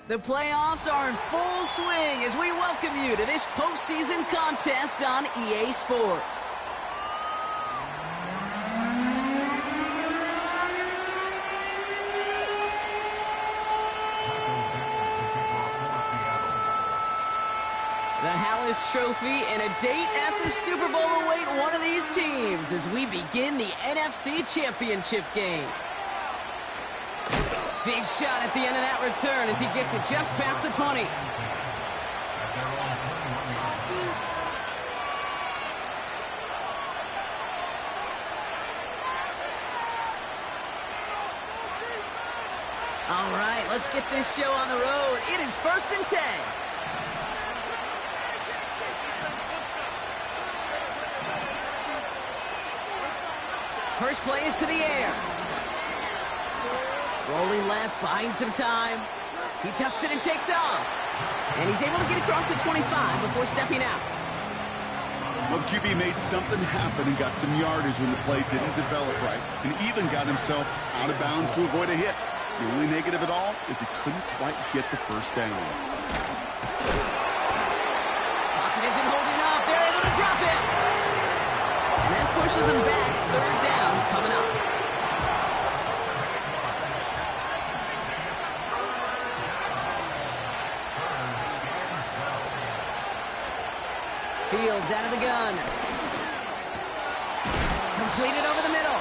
The playoffs are in full swing as we welcome you to this postseason contest on EA Sports. The Hallis Trophy and a date at the Super Bowl await one of these teams as we begin the NFC Championship game. Big shot at the end of that return as he gets it just past the 20. All right, let's get this show on the road. It is 1st and 10. First play is to the air. Rolling left, buying some time. He tucks it and takes off. And he's able to get across the 25 before stepping out. Well, the QB made something happen and got some yardage when the play didn't develop right, and even got himself out of bounds to avoid a hit. The only negative at all is he couldn't quite get the first down. Pocket isn't holding up. They're able to drop it. And that pushes him back. 3rd down coming up. Fields out of the gun. Completed over the middle.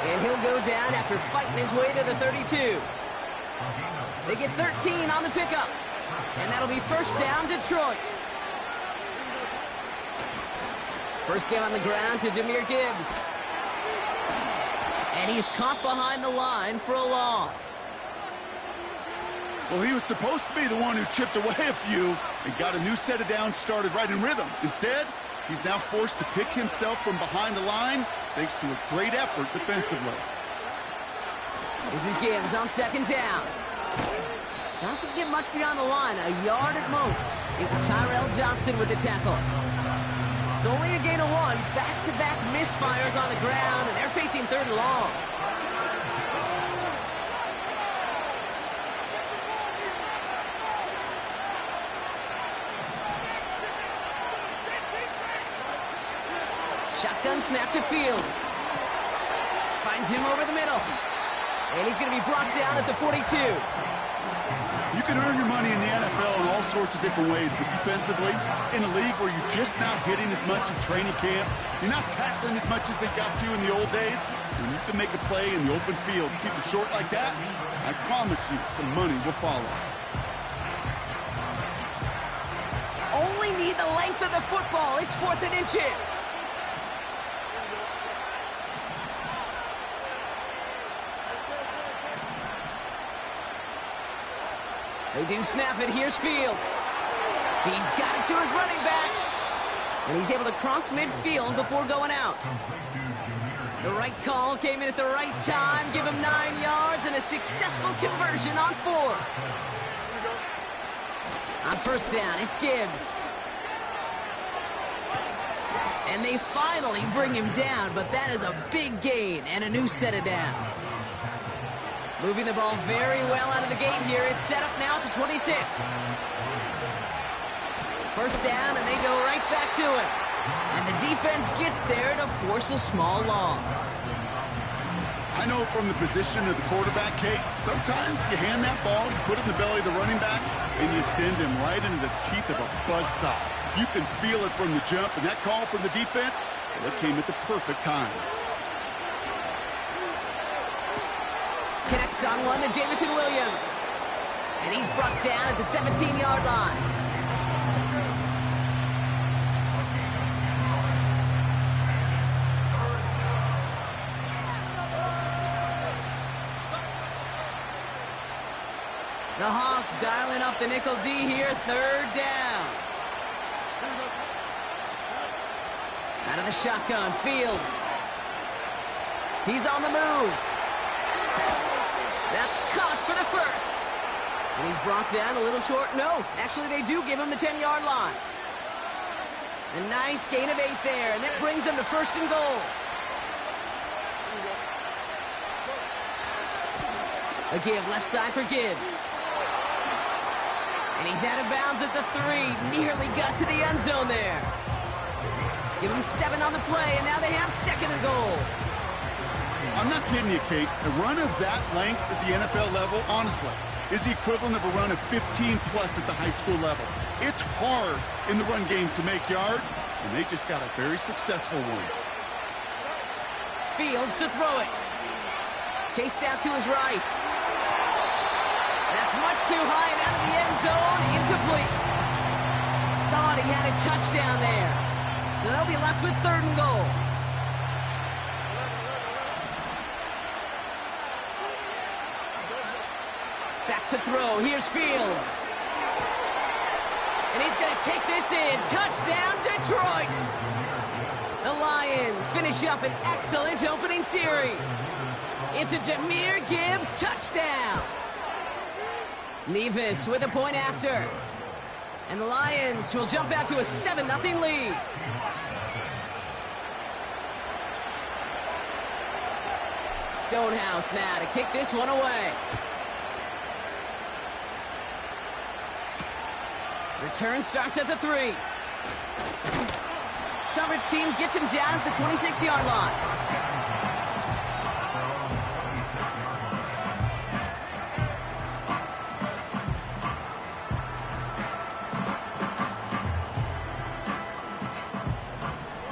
And he'll go down after fighting his way to the 32. They get 13 on the pickup. And that'll be 1st down, Detroit. First game on the ground to Jahmyr Gibbs. And he's caught behind the line for a loss. Well, he was supposed to be the one who chipped away a few and got a new set of downs started right in rhythm. Instead, he's now forced to pick himself from behind the line thanks to a great effort defensively. This is Gibbs on 2nd down. Doesn't get much beyond the line, a yard at most. It was Tyrell Johnson with the tackle. It's only a gain of 1. Back-to-back misfires on the ground, and they're facing 3rd and long. Shotgun snap to Fields. Finds him over the middle. And he's going to be brought down at the 42. You can earn your money in the NFL in all sorts of different ways, but defensively, in a league where you're just not hitting as much in training camp, you're not tackling as much as they got to in the old days, when you can make a play in the open field, keep it short like that, I promise you some money will follow. Only need the length of the football. It's 4th and inches. They do snap it. Here's Fields. He's got it to his running back. And he's able to cross midfield before going out. The right call came in at the right time. Give him 9 yards and a successful conversion on 4th. On 1st down, it's Gibbs. And they finally bring him down, but that is a big gain and a new set of downs. Moving the ball very well out of the gate here. It's set up now at the 26. 1st down, and they go right back to it. And the defense gets there to force a small loss. I know from the position of the quarterback, Kate, sometimes you hand that ball, you put it in the belly of the running back, and you send him right into the teeth of a buzzsaw. You can feel it from the jump, and that call from the defense, well, it came at the perfect time. Connects on one to Jameson Williams. And he's brought down at the 17-yard line. The Hawks dialing up the nickel D here, 3rd down. Out of the shotgun, Fields. He's on the move. That's caught for the 1st. And he's brought down a little short. No, actually they do give him the 10-yard line. A nice gain of 8 there, and that brings them to 1st and goal. A give left side for Gibbs. And he's out of bounds at the 3. Nearly got to the end zone there. Give him 7 on the play, and now they have 2nd and goal. I'm not kidding you, Kate. A run of that length at the NFL level, honestly, is the equivalent of a run of 15-plus at the high school level. It's hard in the run game to make yards, and they just got a very successful one. Fields to throw it. Chased out to his right. That's much too high and out of the end zone. Incomplete. Thought he had a touchdown there. So they'll be left with 3rd and goal. Back to throw. Here's Fields. And he's going to take this in. Touchdown, Detroit. The Lions finish up an excellent opening series. It's a Jahmyr Gibbs touchdown. Nevis with a point after. And the Lions will jump out to a 7-0 lead. Stonehouse now to kick this one away. Return starts at the 3. Coverage team gets him down at the 26-yard line.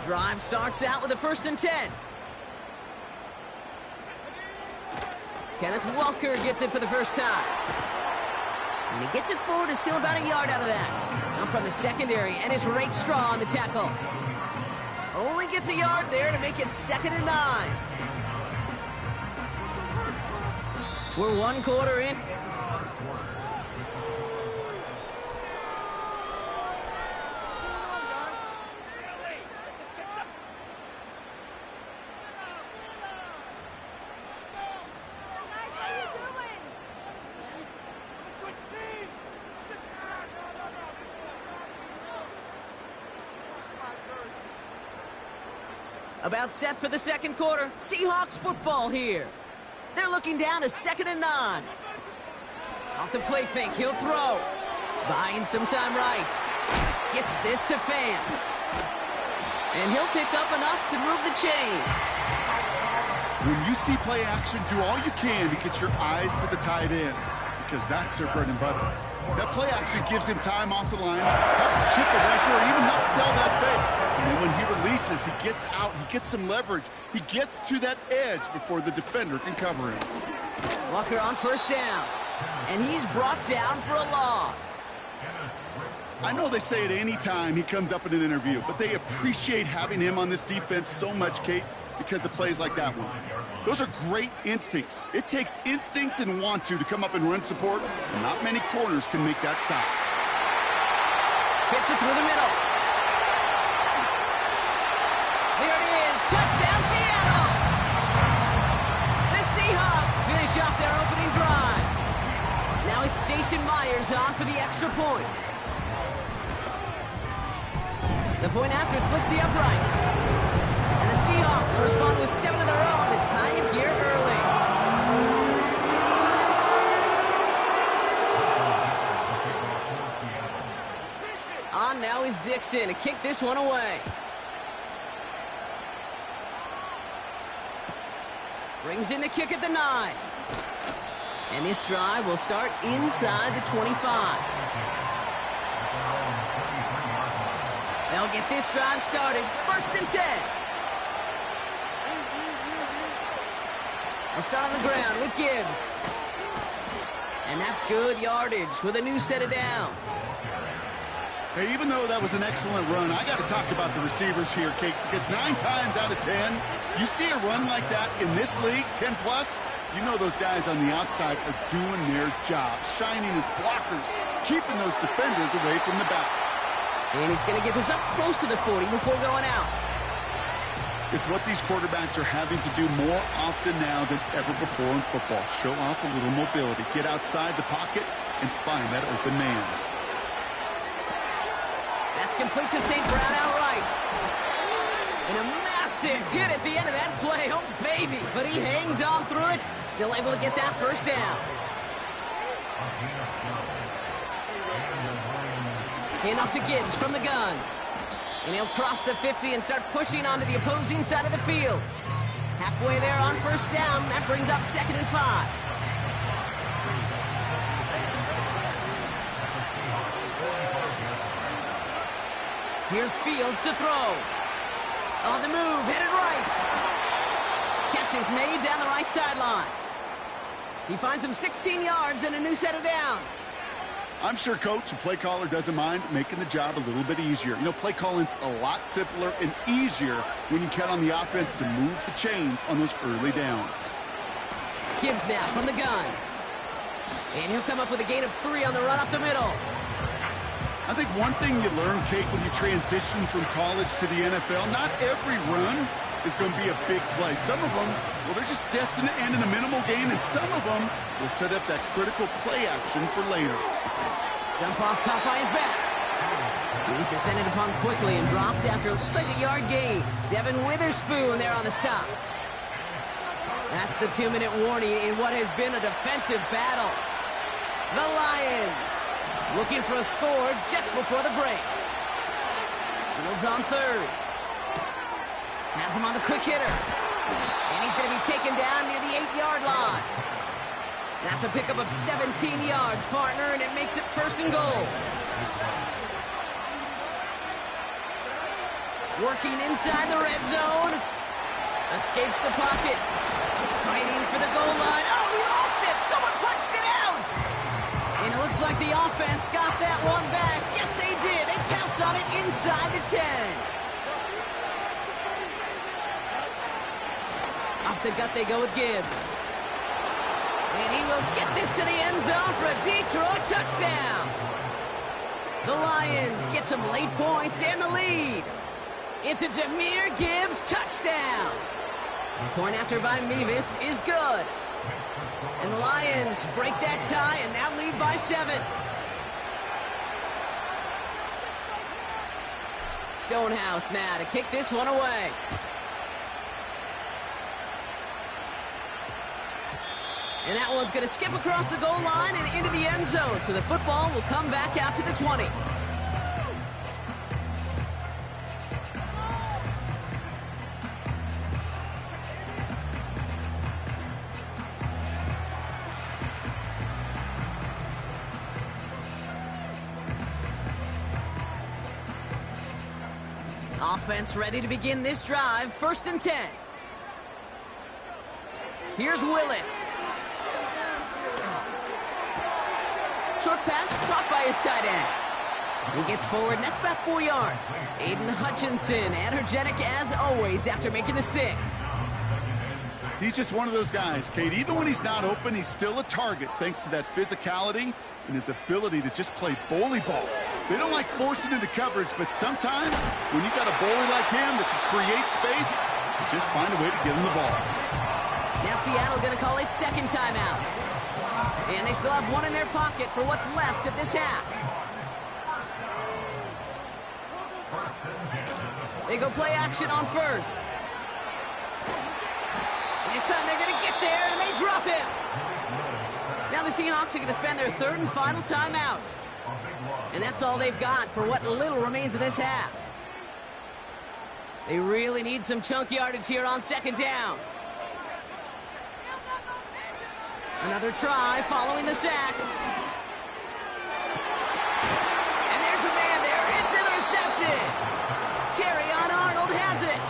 Drive starts out with a 1st and 10. Kenneth Walker gets it for the first time. And he gets it forward to still about a yard out of that. Now from the secondary, and it's Rake Straw on the tackle. Only gets a yard there to make it 2nd and 9. We're 1 quarter in. About set for the 2nd quarter. Seahawks football here. They're looking down to 2nd and 9. Off the play fake, he'll throw. Buying some time right. Gets this to Fant. And he'll pick up enough to move the chains. When you see play action, do all you can to get your eyes to the tight end, because that's their bread and butter. That play action gives him time off the line, helps chip a rusher, or even helps sell that fake. And then when he releases, he gets out, he gets some leverage. He gets to that edge before the defender can cover him. Walker on 1st down, and he's brought down for a loss. I know they say it any time he comes up in an interview, but they appreciate having him on this defense so much, Kate, because of plays like that one. Those are great instincts. It takes instincts and want to come up and run support. Not many corners can make that stop. Fits it through the middle. There it is. Touchdown, Seattle. The Seahawks finish off their opening drive. Now it's Jason Myers on for the extra point. The point after splits the uprights. And the Seahawks respond with 7 of their own to tie it here early. On now is Dixon to kick this one away. Brings in the kick at the 9. And this drive will start inside the 25. They'll get this drive started. 1st and 10. They'll start on the ground with Gibbs. And that's good yardage with a new set of downs. Hey, even though that was an excellent run, I got to talk about the receivers here, Kate, because 9 times out of 10, you see a run like that in this league, 10+, you know those guys on the outside are doing their job, shining as blockers, keeping those defenders away from the back. And he's going to get this up close to the 40 before going out. It's what these quarterbacks are having to do more often now than ever before in football. Show off a little mobility, get outside the pocket, and find that open man. That's complete to St. Brown outright. And a massive hit at the end of that play. Oh, baby. But he hangs on through it. Still able to get that 1st down. Enough to Gibbs from the gun. And he'll cross the 50 and start pushing onto the opposing side of the field. Halfway there on first down. That brings up 2nd and 5. Here's Fields to throw. On the move, headed right. Catch is made down the right sideline. He finds him 16 yards and a new set of downs. I'm sure coach and play caller doesn't mind making the job a little bit easier. You know, play calling's a lot simpler and easier when you count on the offense to move the chains on those early downs. Gibbs now from the gun. And he'll come up with a gain of 3 on the run up the middle. I think one thing you learn, Kate, when you transition from college to the NFL, not every run is going to be a big play. Some of them, well, they're just destined to end in a minimal gain, and some of them will set up that critical play action for later. Dump off caught by his back. He's descended upon quickly and dropped after it looks like a yard gain. Devin Witherspoon there on the stop. That's the 2-minute warning in what has been a defensive battle. The Lions looking for a score just before the break. Fields on third. Has him on the quick hitter. And he's going to be taken down near the 8-yard line. That's a pickup of 17 yards, partner, and it makes it 1st and goal. Working inside the red zone. Escapes the pocket. Fighting for the goal line. Oh, he lost it! Someone punched it out! And it looks like the offense got that one back. Yes, they did. They pounce on it inside the 10. Off the gut they go with Gibbs. And he will get this to the end zone for a Detroit touchdown. The Lions get some late points and the lead. It's a Jahmyr Gibbs touchdown. Point after by Mevis is good. And the Lions break that tie and now lead by 7. Stonehouse now to kick this one away. And that one's going to skip across the goal line and into the end zone. So the football will come back out to the 20. Offense ready to begin this drive. 1st and 10. Here's Willis. Short pass caught by his tight end. He gets forward, and that's about 4 yards. Aiden Hutchinson, energetic as always after making the stick. He's just one of those guys, Kate. Even when he's not open, he's still a target thanks to that physicality and his ability to just play bully ball. They don't like forcing into coverage, but sometimes when you got a bully like him that can create space, just find a way to get him the ball. Now Seattle going to call it 2nd timeout. And they still have one in their pocket for what's left of this half. They go play action on 1st. And this time they're going to get there, and they drop him. Now the Seahawks are going to spend their 3rd and final timeout. And that's all they've got for what little remains of this half. They really need some chunk yardage here on 2nd down. Another try following the sack. And there's a man there. It's intercepted. Terrion Arnold has it.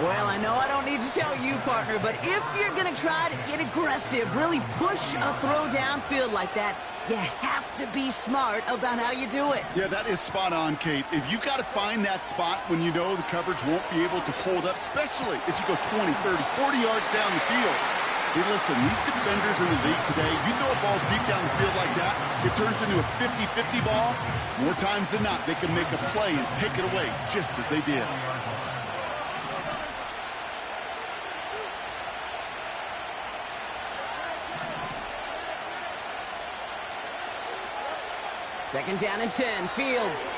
Well, I know I don't need to tell you, partner, but if you're going to try to get aggressive, really push a throw downfield like that, you have to be smart about how you do it. Yeah, that is spot on, Kate. If you've got to find that spot when you know the coverage won't be able to hold up, especially as you go 20, 30, 40 yards down the field. Hey, listen, these defenders in the league today, you throw a ball deep down the field like that, it turns into a 50-50 ball. More times than not, they can make a play and take it away just as they did. Second down and 10. Fields.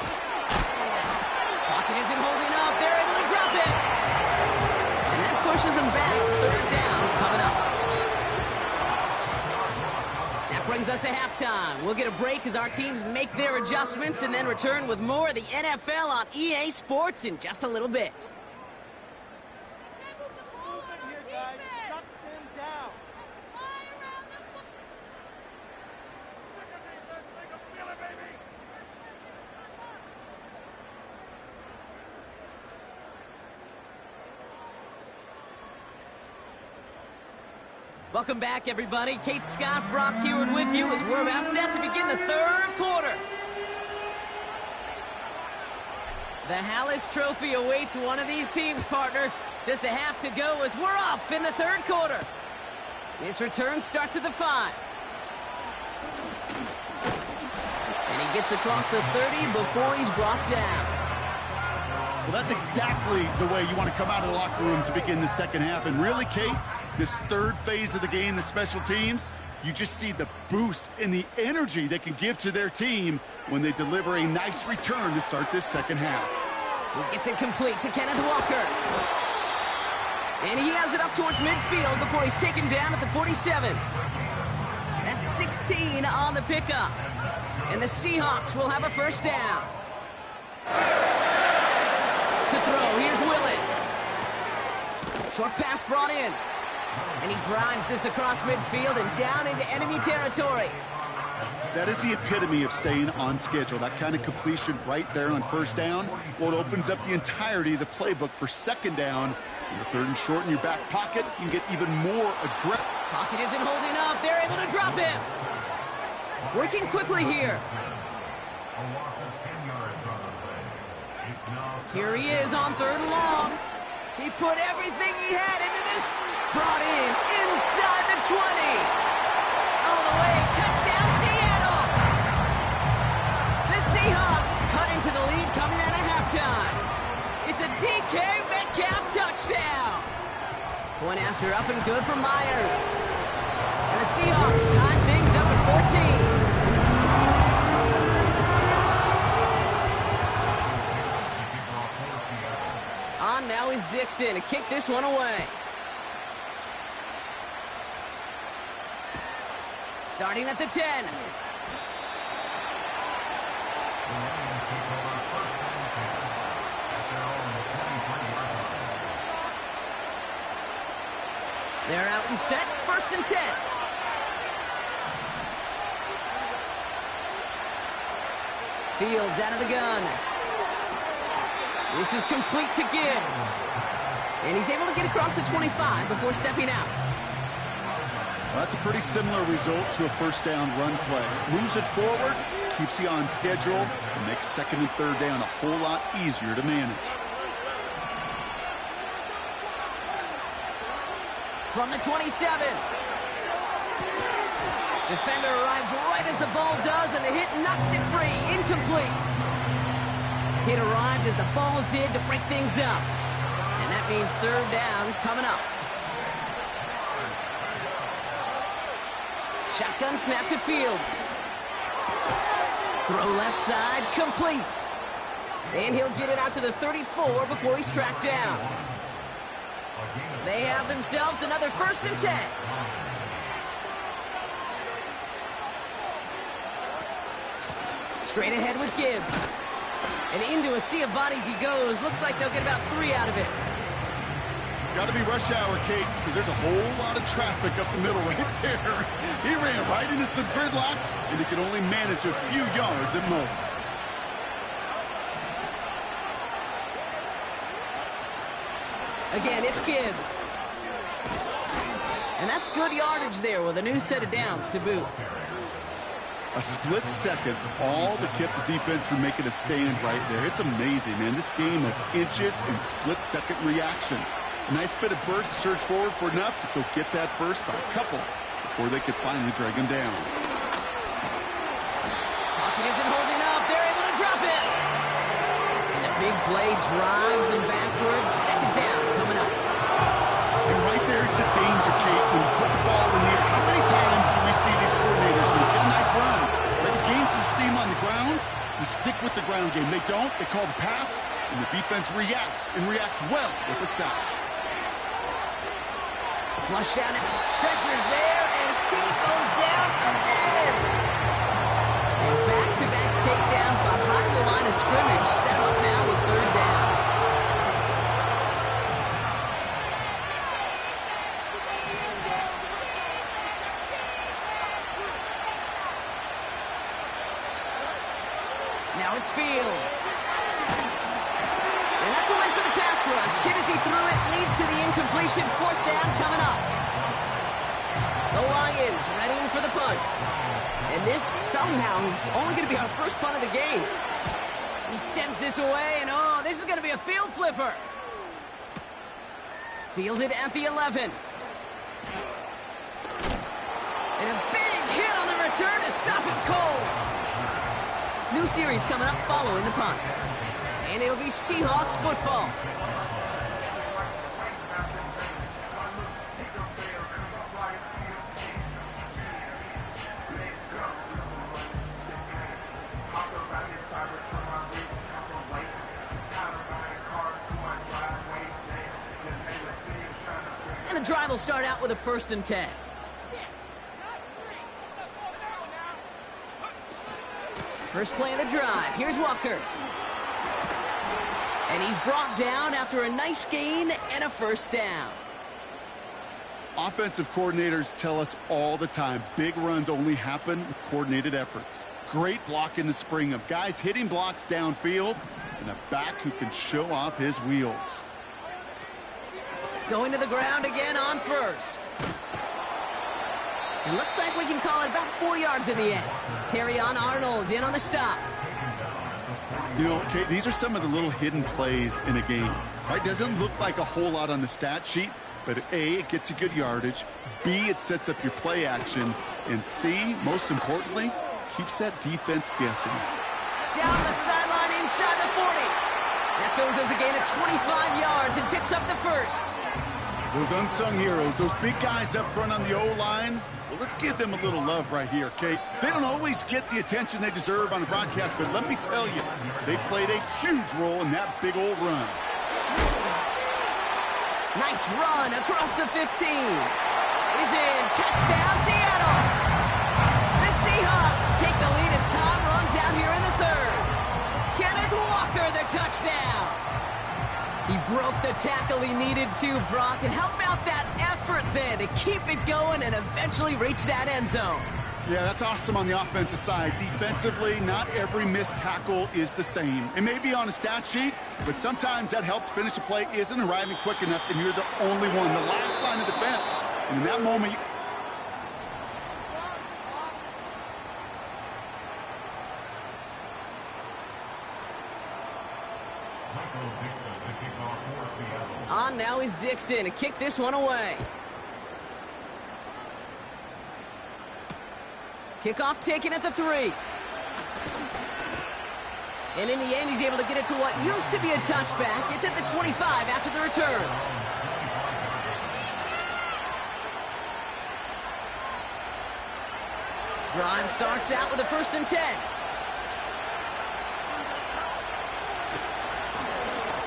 Pocket isn't holding up. They're able to drop it. And that pushes them back. 3rd down coming up. That That brings us to halftime. We'll get a break as our teams make their adjustments and then return with more of the NFL on EA Sports in just a little bit. Welcome back, everybody. Kate Scott, Brock Heward with you as we're about set to begin the third quarter. The Hallis Trophy awaits one of these teams, partner. Just a half to go as we're off in the third quarter. This return starts at the 5. And he gets across the 30 before he's brought down. Well, that's exactly the way you want to come out of the locker room to begin the second half. And really, Kate, this third phase of the game, the special teams, you just see the boost and the energy they can give to their team when they deliver a nice return to start this second half. He gets it complete to Kenneth Walker. And he has it up towards midfield before he's taken down at the 47. That's 16 on the pickup. And the Seahawks will have a first down. To throw, here's Willis. Short pass brought in. And he drives this across midfield and down into enemy territory. That is the epitome of staying on schedule. That kind of completion right there on first down. Well, it opens up the entirety of the playbook for second down. In the third and short in your back pocket, you can get even more aggressive. Pocket isn't holding up. They're able to drop him. Working quickly here. Here he is on third and long. He put everything he had into this. Brought in inside the 20. All the way, touchdown Seattle. The Seahawks cut into the lead coming out of halftime. It's a DK Metcalf touchdown. Point after up and good for Myers. And the Seahawks tie things up at 14. On now is Dixon to kick this one away. Starting at the 10. They're out and set, first and 10. Fields out of the gun. This is complete to Gibbs. And he's able to get across the 25 before stepping out. Well, that's a pretty similar result to a first down run play. Moves it forward, keeps you on schedule, and makes second and third down a whole lot easier to manage. From the 27. Defender arrives right as the ball does, and the hit knocks it free. Incomplete. Hit arrived as the ball did to break things up. And that means third down coming up. Shotgun snap to Fields. Throw left side, complete. And he'll get it out to the 34 before he's tracked down. They have themselves another first and 10. Straight ahead with Gibbs. And into a sea of bodies he goes. Looks like they'll get about 3 out of it. Got to be rush hour, Kate, because there's a whole lot of traffic up the middle right there. He ran right into some gridlock, and he could only manage a few yards at most. Again, it's Gibbs. And that's good yardage there with a new set of downs to boot. A split second, all that kept the defense from making a stand right there. It's amazing, man. This game of inches and split-second reactions. A nice bit of burst, surge forward for enough to go get that first by a couple before they could finally drag him down. Pocket isn't holding up. They're able to drop it. And the big play drives them backwards. Second down coming up. And right there's the danger, Kate, when you put the ball in the air. How many times do we see these coordinators when you get a nice run, or you gain some steam on the ground, you stick with the ground game. They don't. They call the pass, and the defense reacts, and reacts well with the sack. Flush down. Pressure's there, and he goes down again. Now it's Fields. And that's a win for the pass rush. Hit as he threw it, leads to the incompletion. 4th down coming up. The Lions readying for the punt. And this somehow is only going to be our first punt of the game. He sends this away, and oh, this is going to be a field flipper. Fielded at the 11. And a big hit on the return to stop it cold. New series coming up following the punt. And it'll be Seahawks football. And the drive will start out with a 1st and 10. First play of the drive. Here's Walker. And he's brought down after a nice gain and a 1st down. Offensive coordinators tell us all the time, big runs only happen with coordinated efforts. Great block in the spring of guys hitting blocks downfield and a back who can show off his wheels. Going to the ground again on 1st. It looks like we can call it about 4 yards in the end. Terrion Arnold in on the stop. You know, Kate, these are some of the little hidden plays in a game. Right? Doesn't look like a whole lot on the stat sheet, but A, it gets you good yardage. B, it sets up your play action. And C, most importantly, keeps that defense guessing. Down the sideline inside the 40. That goes as a gain of 25 yards and picks up the 1st. Those unsung heroes, those big guys up front on the O-line, well, let's give them a little love right here, Kate. They don't always get the attention they deserve on the broadcast, but let me tell you, they played a huge role in that big old run. Nice run across the 15. He's in. Touchdown, Seattle. The Seahawks take the lead as Tom runs out here in the 3rd. Kenneth Walker, the touchdown. He broke the tackle he needed to, Brock. And how about that effort then to keep it going and eventually reach that end zone? Yeah, that's awesome on the offensive side. Defensively, not every missed tackle is the same. It may be on a stat sheet, but sometimes that help to finish a play isn't arriving quick enough, and you're the only one, the last line of defense. And in that moment, on now is Dixon to kick this one away. Kickoff taken at the 3. And in the end, he's able to get it to what used to be a touchback. It's at the 25 after the return. Drive starts out with a 1st and 10.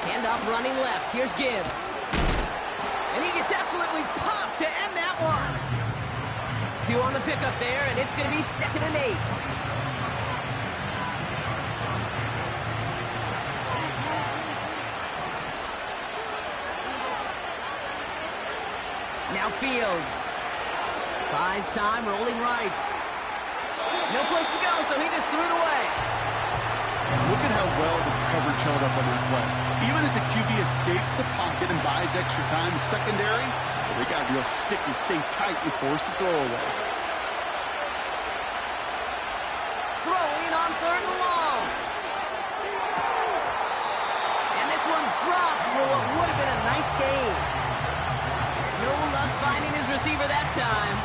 Handoff running left. Here's Gibbs. And he gets absolutely popped to end that one. 2 on the pickup there, and it's going to be 2nd and 8. Now Fields. Buys time, rolling right. No place to go, so he just threw it away. look at how well the coverage held up on that play. Even as the QB escapes the pocket and buys extra time, the secondary, well, they got to be real sticky, stay tight, and force the throw away. Throwing on 3rd and long. And this one's dropped for what would have been a nice gain. No luck finding his receiver that time.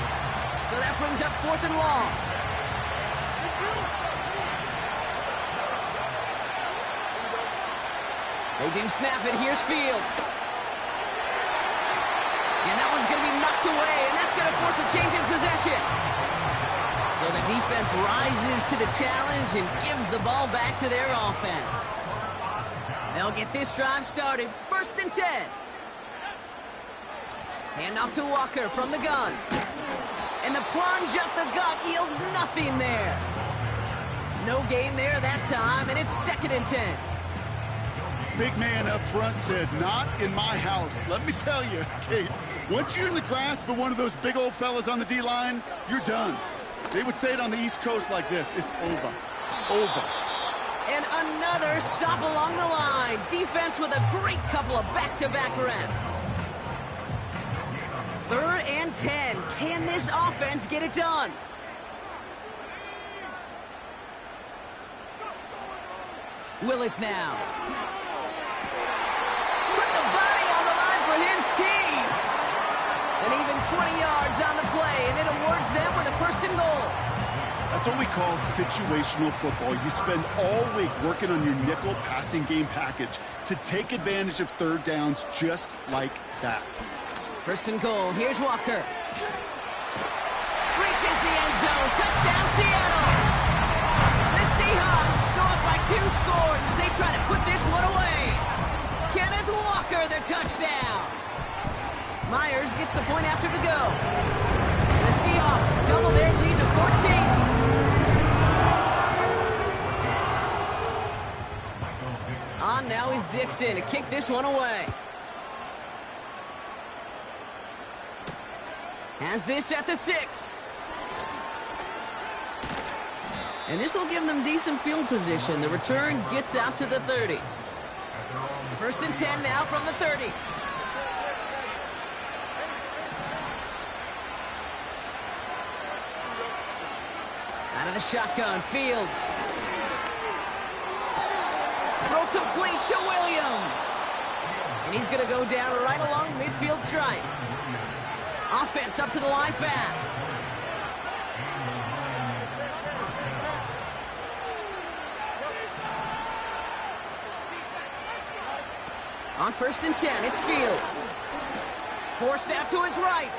So that brings up 4th and long. They do snap it. Here's Fields. And that one's going to be knocked away, and that's going to force a change in possession. So the defense rises to the challenge and gives the ball back to their offense. They'll get this drive started. 1st and 10. Handoff to Walker from the gun. And the plunge up the gut yields nothing there. No gain there that time, and it's 2nd and 10. Big man up front said, not in my house. Let me tell you, Kate, once you're in the grasp of one of those big old fellas on the D-line, you're done. They would say it on the East Coast like this: it's over. Over. And another stop along the line. Defense with a great couple of back-to-back reps. 3rd and 10. Can this offense get it done? Willis now. Put the body on the line for his team. And even 20 yards on the play, and it awards them with a 1st and goal. That's what we call situational football. You spend all week working on your nickel passing game package to take advantage of 3rd downs just like that. 1st and goal. Here's Walker. Reaches the end zone. Touchdown, Seattle. The Seahawks go up by 2 scores as they try to put this one away. Kenneth Walker, the touchdown. Myers gets the point after the go. And the Seahawks double their lead to 14. On now is Dixon to kick this one away. Has this at the 6. And this will give them decent field position. The return gets out to the 30. 1st and 10 now from the 30. Out of the shotgun, Fields. Throw complete to Williams. And he's going to go down right along midfield stripe. Offense up to the line fast. On 1st and 10, it's Fields. Forced out to his right.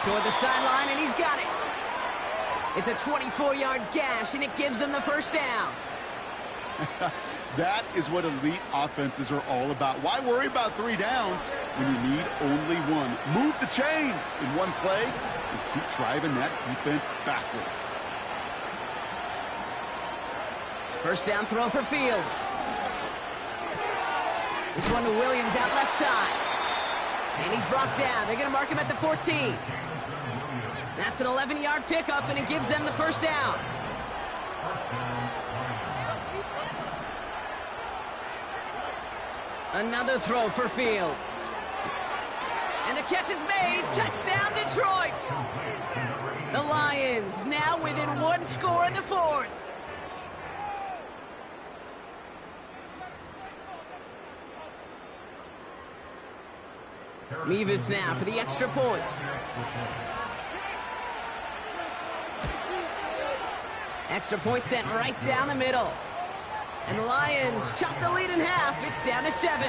Toward the sideline, and he's got it. It's a 24-yard gash, and it gives them the 1st down. That is what elite offenses are all about. Why worry about 3 downs when you need only 1? Move the chains in one play and keep driving that defense backwards. 1st down throw for Fields. This one to Williams out left side. And he's brought down. They're going to mark him at the 14. That's an 11-yard pickup, and it gives them the 1st down. Another throw for Fields. And the catch is made. Touchdown, Detroit. The Lions now within 1 score in the 4th. Mevis now for the extra point. Extra point sent right down the middle. And the Lions chop the lead in half. It's down to 7.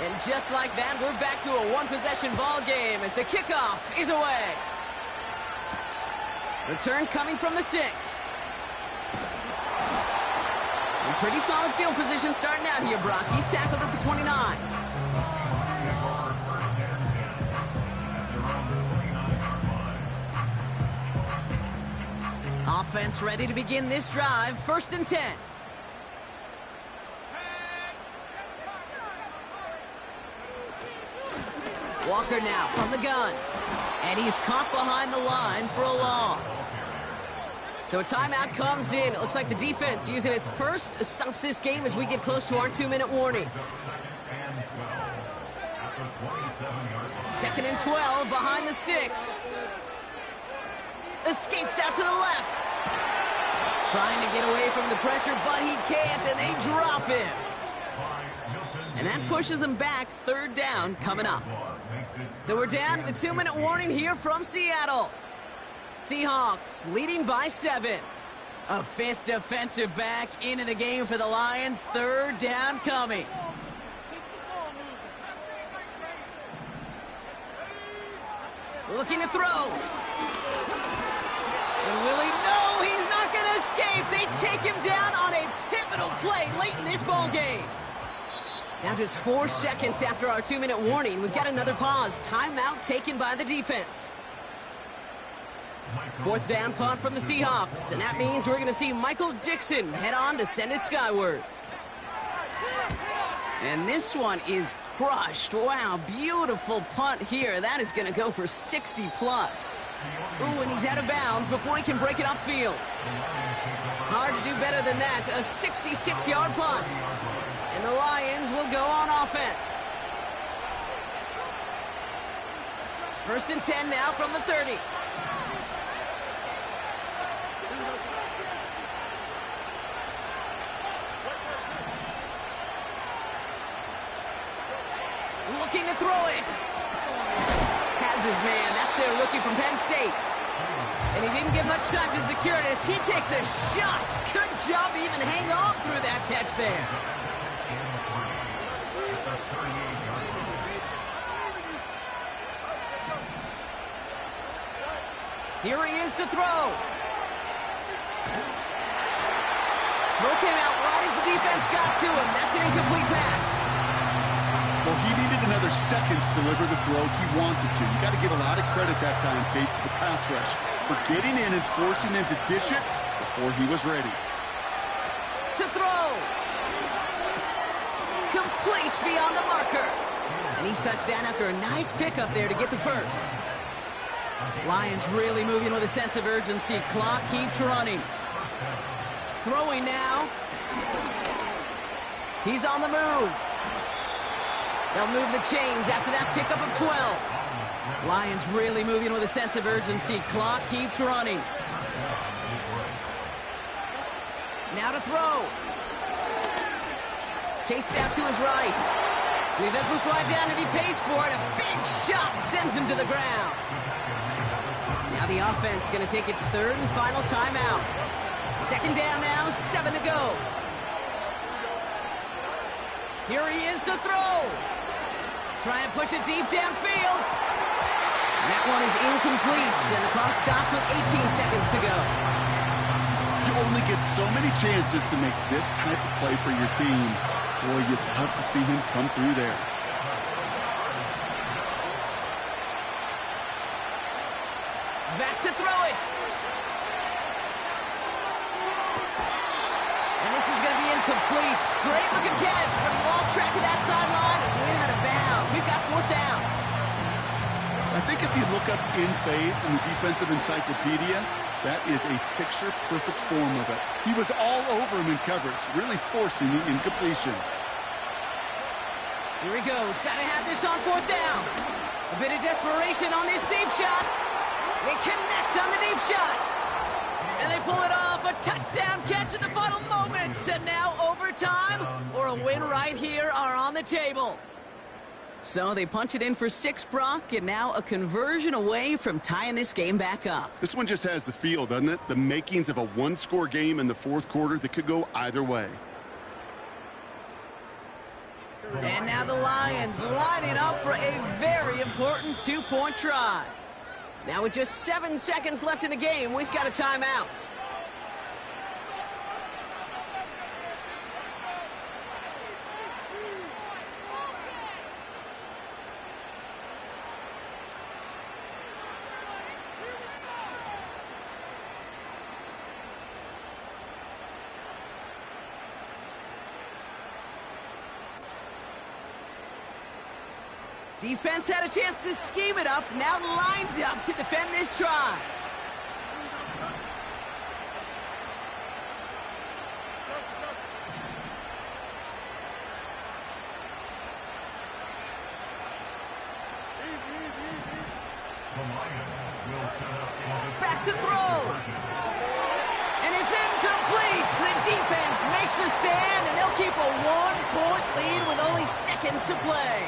And just like that, we're back to a 1-possession ball game as the kickoff is away. Return coming from the 6. And pretty solid field position starting out here, Brock. He's tackled at the 29. Offense ready to begin this drive. 1st and 10. Walker now from the gun. And he's caught behind the line for a loss. So a timeout comes in. It looks like the defense using its first stops this game as we get close to our 2-minute warning. 2nd and 12 behind the sticks. Escapes out to the left. Trying to get away from the pressure, but he can't, and they drop him. And that pushes them back. 3rd down coming up. So we're down to the 2-minute warning here from Seattle. Seahawks leading by 7. A 5th defensive back into the game for the Lions. 3rd down coming. Looking to throw. And Willie, no, he's not going to escape. They take him down on a pivotal play late in this ball game. Now just 4 seconds after our 2-minute warning, we've got another pause. Timeout taken by the defense. 4th down punt from the Seahawks, and that means we're going to see Michael Dixon head on to send it skyward. And this one is crushed. Wow, beautiful punt here. That is going to go for 60+. Ooh, and he's out of bounds before he can break it upfield. Hard to do better than that. A 66-yard punt. And the Lions will go on offense. 1st and 10 now from the 30. Looking to throw it. Has his man. That's their rookie from Penn State. And he didn't get much time to secure it as he takes a shot. Good job to even hang on through that catch there. Here he is to throw. Throw came out right as the defense got to him. That's an incomplete pass. Well, he needed another second to deliver the throw he wanted to. You got to give a lot of credit that time, Kate, to the pass rush for getting in and forcing him to dish it before he was ready. To throw. Complete beyond the marker. And he's touched down after a nice pickup there to get the first. Lions really moving with a sense of urgency. Clock keeps running. Throwing now. He's on the move. They'll move the chains after that pickup of 12. Lions really moving with a sense of urgency. Clock keeps running. Now to throw. Chased out to his right. He doesn't slide down and he pays for it. A big shot sends him to the ground. Now the offense going to take its 3rd and final timeout. 2nd down now, 7 to go. Here he is to throw. Trying to push it deep downfield. That one is incomplete, and the clock stops with 18 seconds to go. You only get so many chances to make this type of play for your team. Boy, you'd love to see him come through there. Back to throw it. And this is going to be incomplete. Great looking catch, but he lost track of that sideline and went out of bounds. We've got 4th down. I think if you look up in phase in the defensive encyclopedia, that is a picture-perfect form of it. He was all over him in coverage, really forcing the incompletion. Here he goes. Got to have this on 4th down. A bit of desperation on this deep shot. They connect on the deep shot. And they pull it off. A touchdown catch in the final moments. And now overtime or a win right here are on the table. So they punch it in for 6, Brock, and now a conversion away from tying this game back up. This one just has the feel, doesn't it? The makings of a one-score game in the 4th quarter that could go either way. And now the Lions lining up for a very important 2-point try. Now with just 7 seconds left in the game, we've got a timeout. Defense had a chance to scheme it up, now lined up to defend this try. Back to throw. And it's incomplete. The defense makes a stand, and they'll keep a 1-point lead with only seconds to play.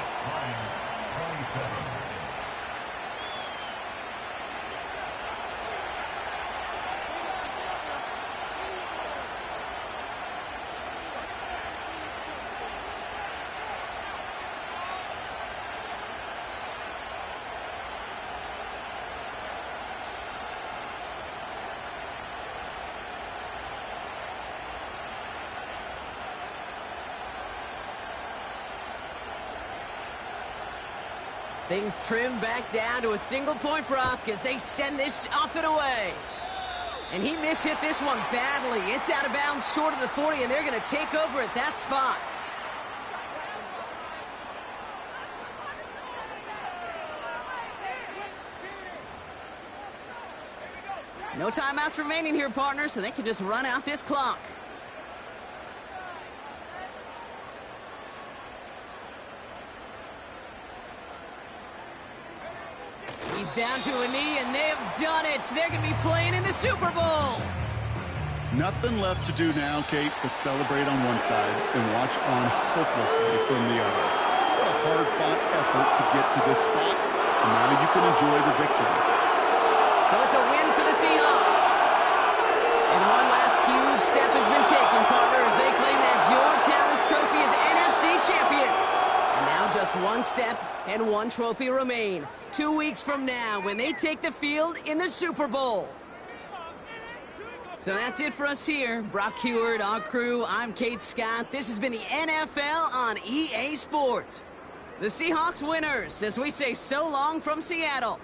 Things trim back down to a single point, Brock, as they send this off and away. And he mishit this one badly. It's out of bounds short of the 40, and they're going to take over at that spot. No timeouts remaining here, partner, so they can just run out this clock. He's down to a knee, and they have done it. They're going to be playing in the Super Bowl. Nothing left to do now, Kate, but celebrate on one side and watch on hopelessly from the other. What a hard-fought effort to get to this spot, and now you can enjoy the victory. So it's a win for the Seahawks. And one last huge step has been taken, partner, as they claim that Georgetown is trophy as NFC champions. And now just one step and one trophy remain. 2 weeks from now when they take the field in the Super Bowl. So that's it for us here. Brock Heward, our crew, I'm Kate Scott. This has been the NFL on EA Sports. The Seahawks winners as we say so long from Seattle.